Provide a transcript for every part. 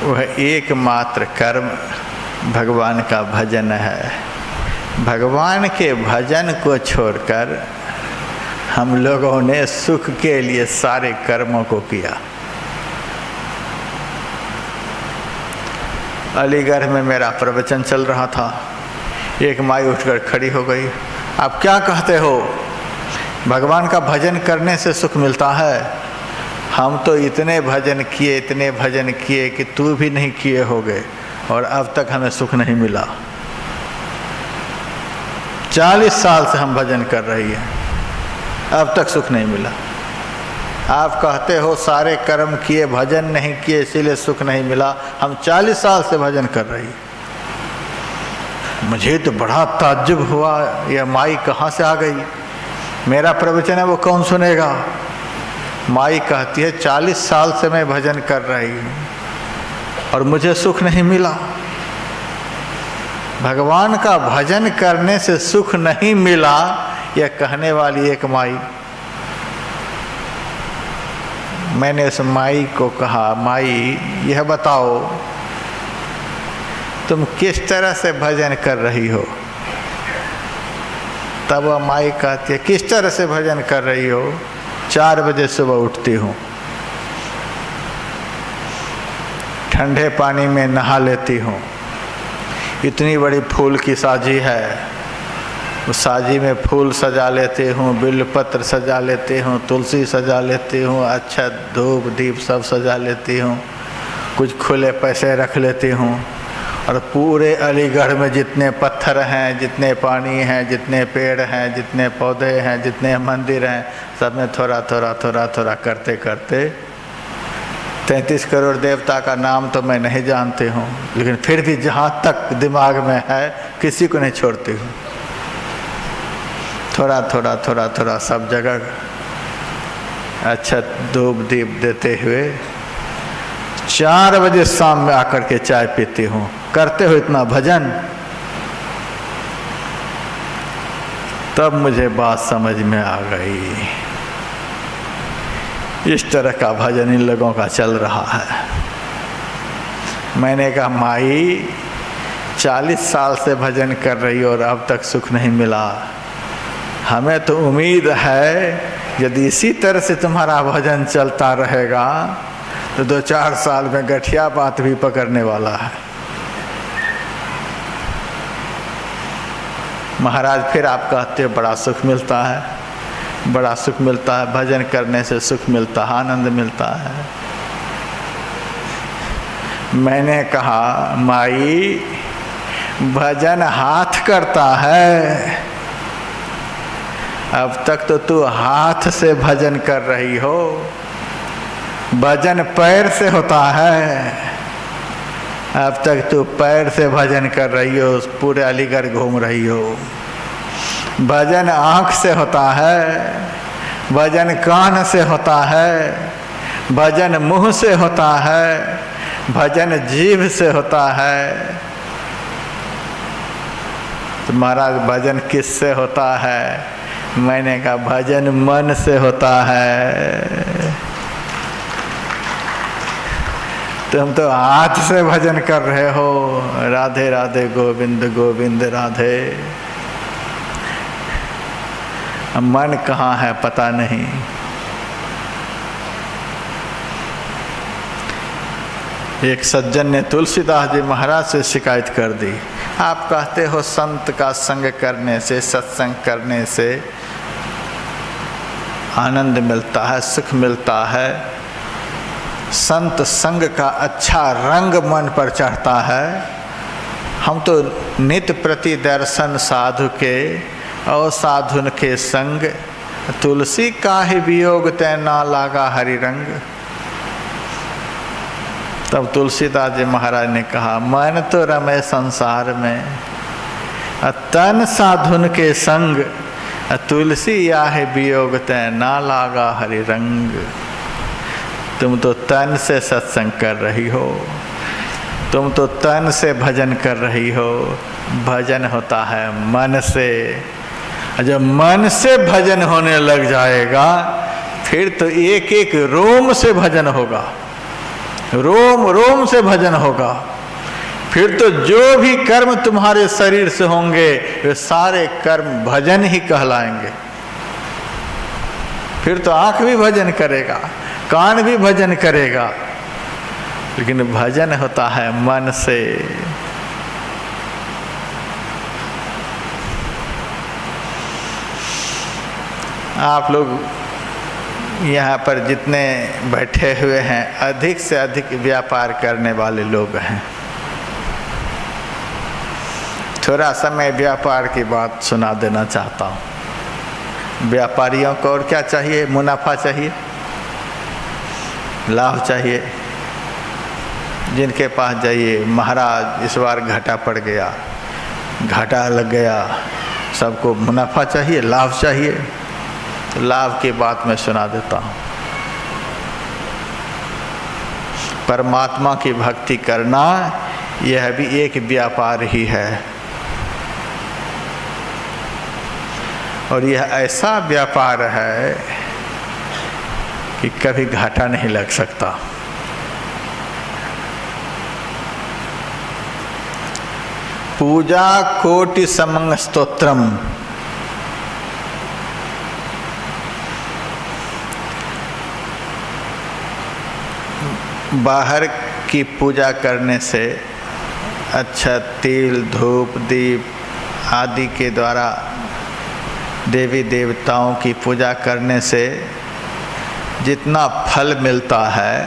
वह एकमात्र कर्म भगवान का भजन है। भगवान के भजन को छोड़कर हम लोगों ने सुख के लिए सारे कर्मों को किया। अलीगढ़ में मेरा प्रवचन चल रहा था, एक माई उठकर खड़ी हो गई, आप क्या कहते हो, भगवान का भजन करने से सुख मिलता है? हम तो इतने भजन किए कि तू भी नहीं किए होगे, और अब तक हमें सुख नहीं मिला। 40 साल से हम भजन कर रही हैं, अब तक सुख नहीं मिला। आप कहते हो सारे कर्म किए, भजन नहीं किए, इसीलिए सुख नहीं मिला। हम 40 साल से भजन कर रही हैं। मुझे तो बड़ा ताज्जुब हुआ, यह माई कहाँ से आ गई, मेरा प्रवचन है वो कौन सुनेगा। माई कहती है 40 साल से मैं भजन कर रही हूँ और मुझे सुख नहीं मिला। भगवान का भजन करने से सुख नहीं मिला, यह कहने वाली एक माई। मैंने उस माई को कहा, माई यह बताओ तुम किस तरह से भजन कर रही हो? तब वह माई कहती है, किस तरह से भजन कर रही हो? 4 बजे सुबह उठती हूँ, ठंडे पानी में नहा लेती हूँ, इतनी बड़ी फूल की साजी है, उस साजी में फूल सजा लेती हूँ, बिल्वपत्र सजा लेती हूँ, तुलसी सजा लेती हूँ, अच्छा धूप दीप सब सजा लेती हूँ, कुछ खुले पैसे रख लेती हूँ, और पूरे अलीगढ़ में जितने पत्थर हैं, जितने पानी हैं, जितने पेड़ हैं, जितने पौधे हैं, जितने मंदिर हैं, सब में थोड़ा थोड़ा करते करते 33 करोड़ देवता का नाम तो मैं नहीं जानती हूँ, लेकिन फिर भी जहाँ तक दिमाग में है किसी को नहीं छोड़ती हूँ। थोड़ा सब जगह अच्छा धूप दीप देते हुए 4 बजे शाम में आकर के चाय पीती हूँ। करते हो इतना भजन? तब मुझे बात समझ में आ गई, इस तरह का भजन इन लोगों का चल रहा है। मैंने कहा माई 40 साल से भजन कर रही हो और अब तक सुख नहीं मिला। हमें तो उम्मीद है यदि इसी तरह से तुम्हारा भजन चलता रहेगा तो 2-4 साल में गठिया बात भी पकड़ने वाला है। महाराज फिर आप कहते हो बड़ा सुख मिलता है, बड़ा सुख मिलता है, भजन करने से सुख मिलता है, आनंद मिलता है। मैंने कहा माई भजन हाथ करता है, अब तक तो तू हाथ से भजन कर रही हो, भजन पैर से होता है। अब तक तू पैर से भजन कर रही हो, पूरे अलीगढ़ घूम रही हो। भजन आँख से होता है, भजन कान से होता है, भजन मुंह से होता है, भजन जीभ से होता है। तो महाराज भजन किस से होता है? मैंने कहा भजन मन से होता है। तुम तो हाथ से भजन कर रहे हो, राधे राधे गोविंद गोविंद राधे। मन कहाँ है पता नहीं। एक सज्जन ने तुलसीदास जी महाराज से शिकायत कर दी, आप कहते हो संत का संग करने से, सत्संग करने से आनंद मिलता है, सुख मिलता है, संत संग का अच्छा रंग मन पर चढ़ता है। हम तो नित्य प्रति दर्शन साधु के और साधुन के संग, तुलसी काहे वियोग तै ना लागा हरि रंग। तब तुलसीदास जी महाराज ने कहा मन तो रमे संसार में, तन साधुन के संग, तुलसी याहे वियोग तै ना लागा हरि रंग। तुम तो तन से सत्संग कर रही हो, तुम तो तन से भजन कर रही हो। भजन होता है मन से। जब मन से भजन होने लग जाएगा फिर तो एक एक रोम से भजन होगा। रोम रोम से भजन होगा। फिर तो जो भी कर्म तुम्हारे शरीर से होंगे वे सारे कर्म भजन ही कहलाएंगे। फिर तो आंख भी भजन करेगा, कान भी भजन करेगा, लेकिन भजन होता है मन से। आप लोग यहाँ पर जितने बैठे हुए हैं अधिक से अधिक व्यापार करने वाले लोग हैं। थोड़ा सा मैं व्यापार की बात सुना देना चाहता हूँ। व्यापारियों को और क्या चाहिए? मुनाफा चाहिए, लाभ चाहिए। जिनके पास जाइए, महाराज इस बार घाटा पड़ गया, घाटा लग गया, सबको मुनाफा चाहिए, लाभ चाहिए। तो लाभ की बात मैं सुना देता हूँ। परमात्मा की भक्ति करना यह भी एक व्यापार ही है, और यह ऐसा व्यापार है कि कभी घाटा नहीं लग सकता। पूजा कोटि समंग स्तोत्रम, बाहर की पूजा करने से अच्छा तेल धूप दीप आदि के द्वारा देवी देवताओं की पूजा करने से जितना फल मिलता है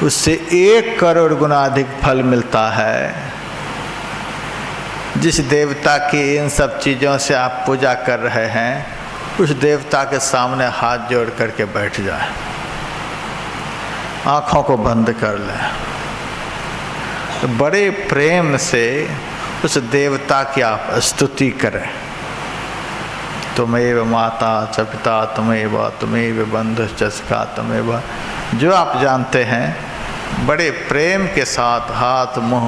उससे 1 करोड़ गुना अधिक फल मिलता है जिस देवता की इन सब चीज़ों से आप पूजा कर रहे हैं उस देवता के सामने हाथ जोड़ करके बैठ जाए, आँखों को बंद कर लें, तो बड़े प्रेम से उस देवता की आप स्तुति करें। तुमेव माता च पिता तुमेव बंधु च सखा तुमेव, जो आप जानते हैं, बड़े प्रेम के साथ हाथ मुंह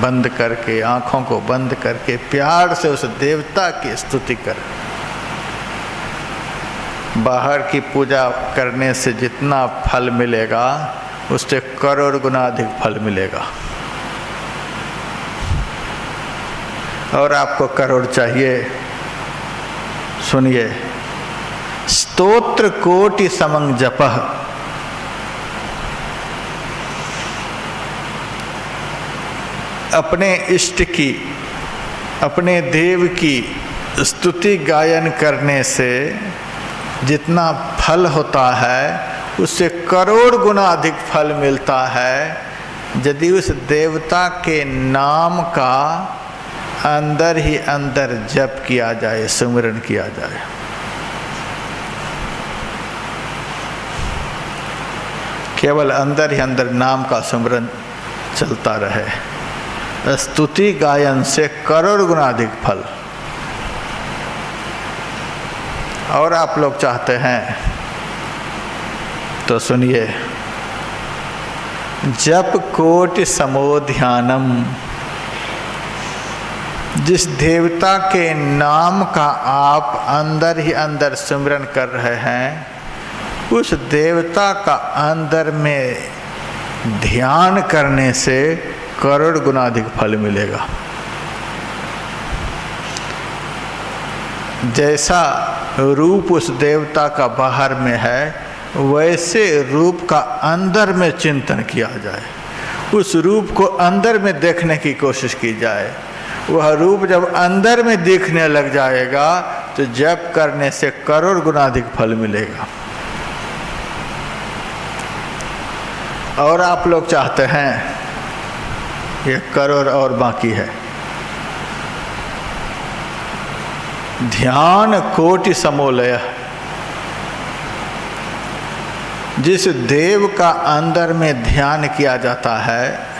बंद करके, आँखों को बंद करके प्यार से उस देवता की स्तुति करें। बाहर की पूजा करने से जितना फल मिलेगा उससे करोड़ गुना अधिक फल मिलेगा। और आपको करोड़ चाहिए, सुनिए, स्तोत्र कोटि समंग जपः, अपने इष्ट की, अपने देव की स्तुति गायन करने से जितना फल होता है उससे करोड़ गुना अधिक फल मिलता है यदि उस देवता के नाम का अंदर ही अंदर जप किया जाए, सुमिरन किया जाए। केवल अंदर ही अंदर नाम का सुमिरन चलता रहे, स्तुति गायन से करोड़ गुना अधिक फल। और आप लोग चाहते हैं तो सुनिए, जप कोटि समो ध्यानम, जिस देवता के नाम का आप अंदर ही अंदर सिमरन कर रहे हैं उस देवता का अंदर में ध्यान करने से करोड़ गुना अधिक फल मिलेगा। जैसा रूप उस देवता का बाहर में है वैसे रूप का अंदर में चिंतन किया जाए, उस रूप को अंदर में देखने की कोशिश की जाए। वह रूप जब अंदर में दिखने लग जाएगा तो जप करने से करोड़ गुना अधिक फल मिलेगा। और आप लोग चाहते हैं, ये करोड़ और बाकी है, ध्यान कोटि समोलय, जिस देव का अंदर में ध्यान किया जाता है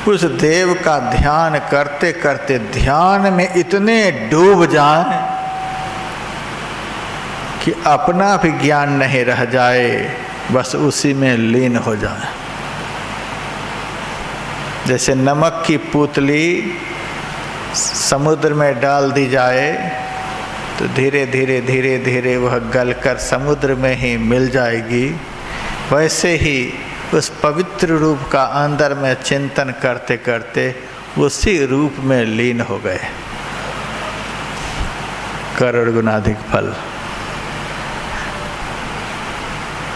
उस देव का ध्यान करते करते ध्यान में इतने डूब जाएं कि अपना भी ज्ञान नहीं रह जाए, बस उसी में लीन हो जाए। जैसे नमक की पुतली समुद्र में डाल दी जाए तो धीरे धीरे धीरे धीरे वह गलकर समुद्र में ही मिल जाएगी। वैसे ही उस पवित्र रूप का अंदर में चिंतन करते करते उसी रूप में लीन हो गए। करोड़ गुना अधिक फल।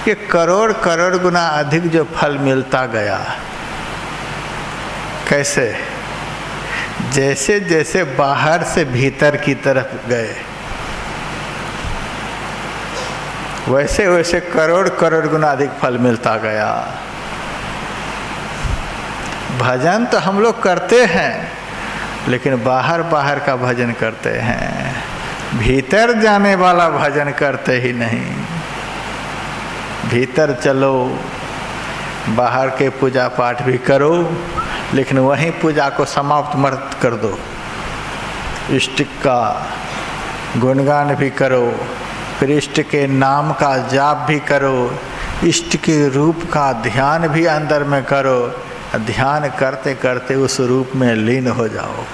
ये करोड़ करोड़ गुना अधिक जो फल मिलता गया, कैसे? जैसे जैसे बाहर से भीतर की तरफ गए, वैसे वैसे करोड़ करोड़ गुना अधिक फल मिलता गया। भजन तो हम लोग करते हैं, लेकिन बाहर बाहर का भजन करते हैं, भीतर जाने वाला भजन करते ही नहीं। भीतर चलो, बाहर के पूजा पाठ भी करो, लेकिन वहीं पूजा को समाप्त मत कर दो। इष्ट का गुणगान भी करो, फिर इष्ट के नाम का जाप भी करो, इष्ट के रूप का ध्यान भी अंदर में करो। ध्यान करते करते उस रूप में लीन हो जाओ।